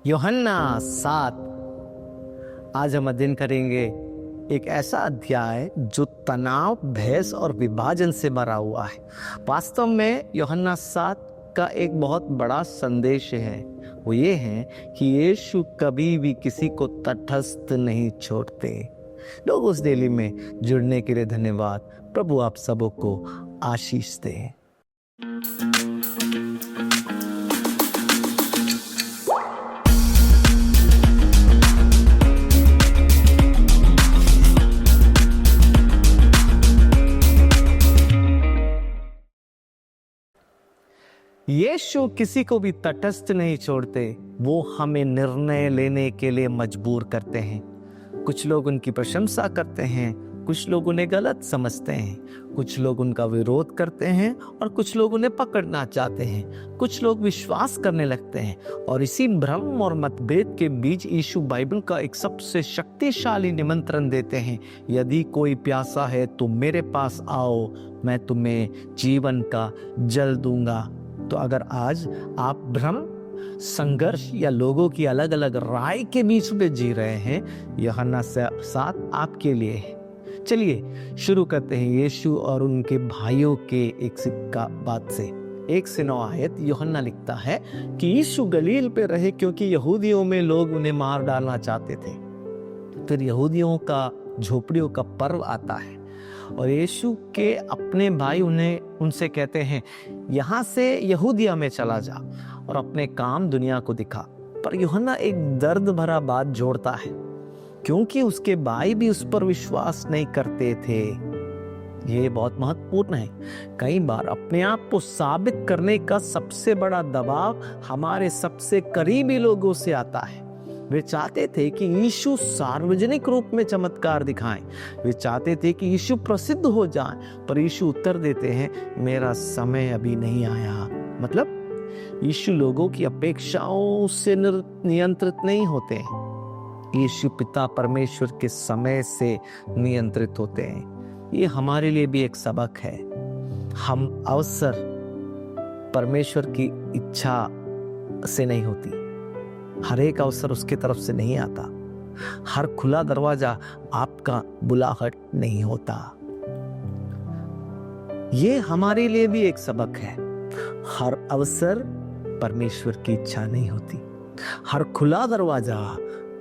यूहन्ना 7। आज हम अध्ययन करेंगे एक ऐसा अध्याय जो तनाव, बहस और विभाजन से भरा हुआ है। वास्तव में यूहन्ना 7 का एक बहुत बड़ा संदेश है। वो ये है कि यीशु कभी भी किसी को तटस्थ नहीं छोड़ते। लोग उस डेली में जुड़ने के लिए धन्यवाद। प्रभु आप सबों को आशीष दे। यीशु किसी को भी तटस्थ नहीं छोड़ते। वो हमें निर्णय लेने के लिए मजबूर करते हैं। कुछ लोग उनकी प्रशंसा करते हैं, कुछ लोग उन्हें गलत समझते हैं, कुछ लोग उनका विरोध करते हैं और कुछ लोग उन्हें पकड़ना चाहते हैं। कुछ लोग विश्वास करने लगते हैं और इसी भ्रम और मतभेद के बीच यीशु बाइबल का एक सबसे शक्तिशाली निमंत्रण देते हैं। यदि कोई प्यासा है तो मेरे पास आओ, मैं तुम्हें जीवन का जल दूंगा। तो अगर आज आप भ्रम, संघर्ष या लोगों की अलग अलग राय के बीच में जी रहे हैं, यूहन्ना 7 आपके लिए है। चलिए शुरू करते हैं यीशु और उनके भाइयों के एक सिक्का बात से। 1 से 9 आयत यूहन्ना लिखता है कि यीशु गलील पे रहे क्योंकि यहूदियों में लोग उन्हें मार डालना चाहते थे। फिर यहूदियों का झोपड़ियों का पर्व आता है और यीशु के अपने भाई उनसे कहते हैं, यहाँ से यहूदिया में चला जा और अपने काम दुनिया को दिखा। पर यूहन्ना एक दर्द भरा बात जोड़ता है, क्योंकि उसके भाई भी उस पर विश्वास नहीं करते थे। ये बहुत महत्वपूर्ण है। कई बार अपने आप को साबित करने का सबसे बड़ा दबाव हमारे सबसे करीबी लोगों से आता है। वे चाहते थे कि यीशु सार्वजनिक रूप में चमत्कार दिखाएं। वे चाहते थे कि यीशु प्रसिद्ध हो जाएं, पर यीशु उत्तर देते हैं, मेरा समय अभी नहीं आया। मतलब यीशु लोगों की अपेक्षाओं से नियंत्रित नहीं होते। यीशु पिता परमेश्वर के समय से नियंत्रित होते हैं। ये हमारे लिए भी एक सबक है। हम अवसर परमेश्वर की इच्छा से नहीं होती। हर एक अवसर उसकी तरफ से नहीं आता। हर खुला दरवाजा आपका बुलाहट नहीं होता। ये हमारे लिए भी एक सबक है। हर अवसर परमेश्वर की इच्छा नहीं होती। हर खुला दरवाजा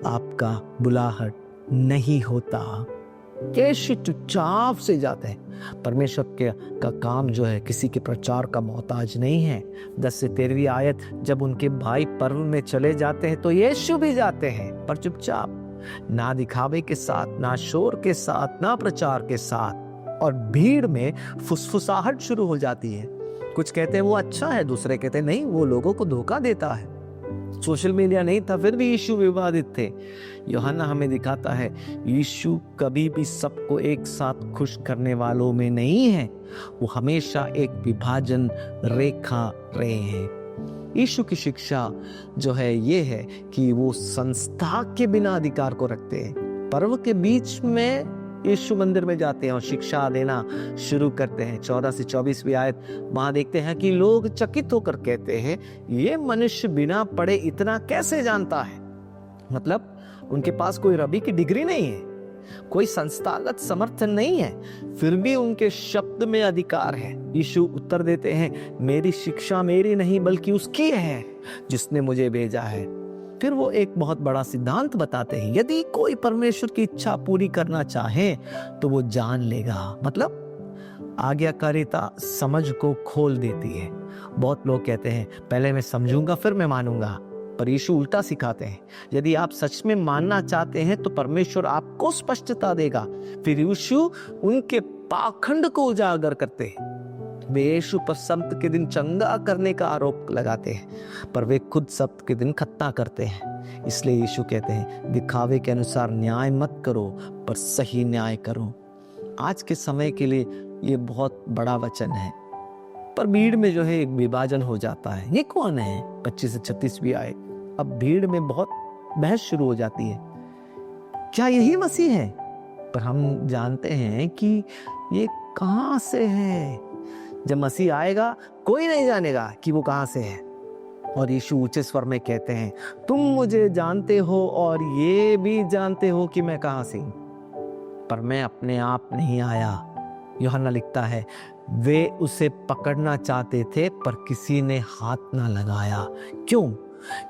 आपका बुलाहट नहीं होता। कैसे चुपचाप से जाते हैं। परमेश्वर का काम जो है किसी के प्रचार का मोहताज नहीं है। 10 से 13वीं आयत, जब उनके भाई पर्व में चले जाते हैं तो यीशु भी जाते हैं, पर चुपचाप, ना दिखावे के साथ, ना शोर के साथ, ना प्रचार के साथ। और भीड़ में फुसफुसाहट शुरू हो जाती है। कुछ कहते हैं वो अच्छा है, दूसरे कहते हैं नहीं, वो लोगों को धोखा देता है। सोशल मीडिया नहीं था, फिर भी यीशु विवादित थे। यूहन्ना हमें दिखाता है यीशु कभी भी सबको एक साथ खुश करने वालों में नहीं है। वो हमेशा एक विभाजन रेखा रहे हैं। यीशु की शिक्षा जो है ये है कि वो संस्था के बिना अधिकार को रखते हैं। पर्व के बीच में यीशु मंदिर में जाते हैं और शिक्षा देना शुरू करते हैं। 14 से 24वीं आयत, वहां देखते हैं कि लोग चकित होकर कहते हैं, ये मनुष्य बिना पढ़े इतना कैसे जानता है। मतलब उनके पास कोई रबी की डिग्री नहीं है, कोई संस्थागत समर्थन नहीं है, फिर भी उनके शब्द में अधिकार है। यीशु उत्तर देते हैं, मेरी शिक्षा मेरी नहीं बल्कि उसकी है जिसने मुझे भेजा है। फिर वो एक बहुत बड़ा सिद्धांत बताते हैं, यदि कोई परमेश्वर की इच्छा पूरी करना चाहे तो वो जान लेगा। मतलब आज्ञाकारिता समझ को खोल देती है। बहुत लोग कहते हैं पहले मैं समझूंगा फिर मैं मानूंगा, पर यीशु उल्टा सिखाते हैं, यदि आप सच में मानना चाहते हैं तो परमेश्वर आपको स्पष्टता देगा। फिर यीशु उनके पाखंड को उजागर करते हैं। वे यीशु पर सब्त के दिन चंगा करने का आरोप लगाते हैं, पर वे खुद सब्त के दिन खत्ता करते हैं। इसलिए यीशु कहते हैं, दिखावे के अनुसार न्याय मत करो, पर सही न्याय करो। आज के समय के लिए ये बहुत बड़ा वचन है। पर भीड़ में जो है एक विभाजन हो जाता है। ये कौन है? 25 से 36वीं आए। अब भीड़ में बहुत बहस शुरू हो जाती है, क्या यही मसीह है? पर हम जानते हैं कि ये कहां से है। जब मसीह आएगा कोई नहीं जानेगा कि वो कहां से है। और यीशु ऊंचे स्वर में कहते हैं, तुम मुझे जानते हो और ये भी जानते हो कि मैं कहां से हूं, पर मैं अपने आप नहीं आया। यूहन्ना लिखता है, वे उसे पकड़ना चाहते थे पर किसी ने हाथ ना लगाया। क्यों?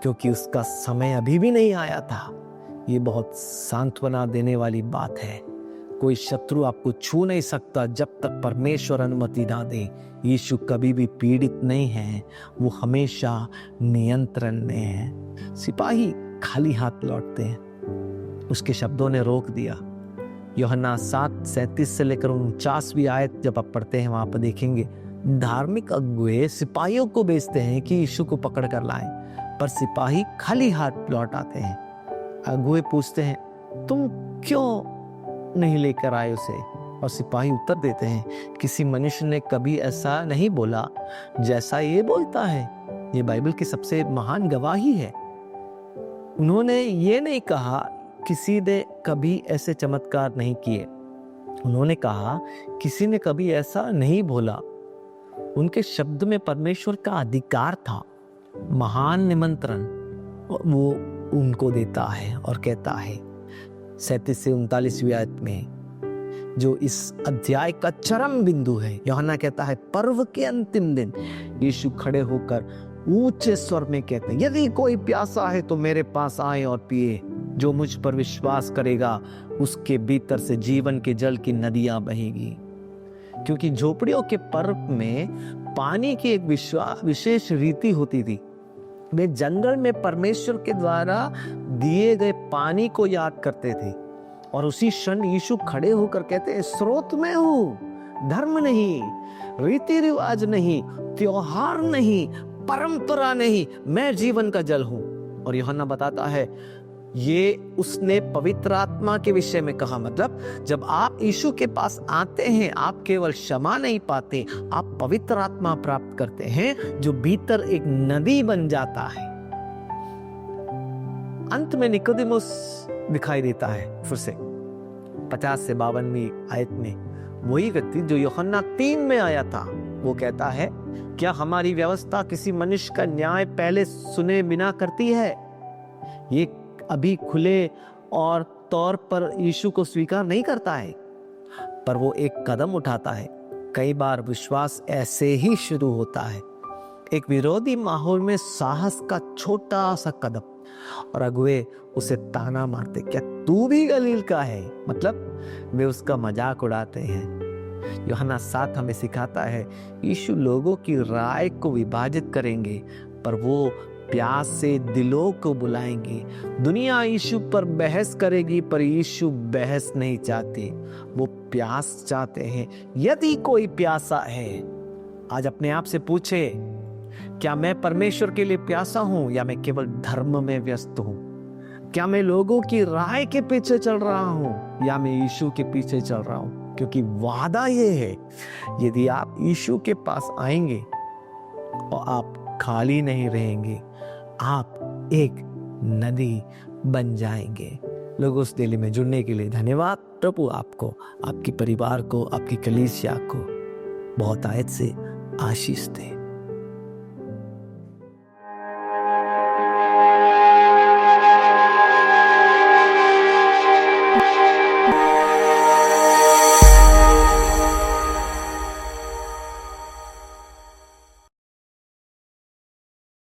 क्योंकि उसका समय अभी भी नहीं आया था। ये बहुत सांत्वना देने वाली बात है। कोई शत्रु आपको छू नहीं सकता जब तक परमेश्वर अनुमति ना दे। यीशु कभी भी पीड़ित नहीं है, वो हमेशा नियंत्रण में है। सिपाही खाली हाथ लौटते हैं। उसके शब्दों ने रोक दिया। यूहन्ना 7:37 से लेकर 49वीं आयत जब आप पढ़ते हैं, वहां पर देखेंगे धार्मिक अगुए सिपाहियों को भेजते हैं कि यीशु को पकड़ कर लाएं, पर सिपाही खाली हाथ लौट आते हैं। अगुए पूछते हैं, तुम क्यों नहीं लेकर आए उसे? और सिपाही उत्तर देते हैं, किसी मनुष्य ने कभी ऐसा नहीं बोला जैसा ये बोलता है। ये बाइबल की सबसे महान गवाही है। उन्होंने ये नहीं कहा किसी ने कभी ऐसे चमत्कार नहीं किए, उन्होंने कहा किसी ने कभी ऐसा नहीं बोला। उनके शब्द में परमेश्वर का अधिकार था। महान निमंत्रण वो उनको देता है और कहता है 37 से 39वीं आयत में, जो इस अध्याय का चरम बिंदु है। यूहन्ना कहता है, पर्व के अंतिम दिन यीशु खड़े होकर ऊंचे स्वर में कहते हैं, यदि कोई प्यासा है तो मेरे पास आए और पिए। जो मुझ पर विश्वास करेगा उसके भीतर से जीवन के जल की नदियां बहेगी। क्योंकि झोपड़ियों के पर्व में पानी की एक विशेष रीति होती थी। वे जंगल में परमेश्वर के द्वारा दिए गए पानी को याद करते थे और उसी क्षण यीशु खड़े होकर कहते हैं, स्रोत में हूं, धर्म नहीं, रीति रिवाज नहीं, त्योहार नहीं, परंपरा नहीं, मैं जीवन का जल हूं। और यूहन्ना बताता है, ये उसने पवित्र आत्मा के विषय में कहा। मतलब जब आप यीशु के पास आते हैं, आप केवल क्षमा नहीं पाते, आप पवित्र आत्मा प्राप्त करते हैं जो भीतर एक नदी बन जाता है। अंत में निकोदेमुस दिखाई देता है फिर से 50 से 52वीं आयत में। वही व्यक्ति जो यूहन्ना 3 में आया था, वो कहता है, क्या हमारी व्यवस्था किसी मनुष्य का न्याय पहले सुने बिना करती है? ये अभी खुले और तौर पर यीशु को स्वीकार नहीं करता है, पर वो एक कदम उठाता है। कई बार विश्वास ऐसे ही शुरू होता है, एक विरोधी माहौल में साहस का छोटा सा कदम, और अगुए उसे ताना मारते, क्या तू भी गलील का है? मतलब वे उसका मजाक उड़ाते हैं। यूहन्ना 7 हमें सिखाता है, यीशु लोगों की राय को विभाजित करेंगे, पर वो प्यास से दिलों को बुलाएंगे। दुनिया यीशु पर बहस करेगी, पर यीशु बहस नहीं चाहते, वो प्यास चाहते हैं। यदि कोई प्यासा है, आज अपने आप से पूछे, क्या मैं परमेश्वर के लिए प्यासा हूं या मैं केवल धर्म में व्यस्त हूं? क्या मैं लोगों की राय के पीछे चल रहा हूं या मैं यीशु के पीछे चल रहा हूं? क्योंकि वादा ये है, यदि आप यीशु के पास आएंगे और आप खाली नहीं रहेंगे, आप एक नदी बन जाएंगे। लोगोस डेली में जुड़ने के लिए धन्यवाद। प्रभु आपको, आपके परिवार को, आपकी कलीसिया को बहुत आयत से आशीष दे।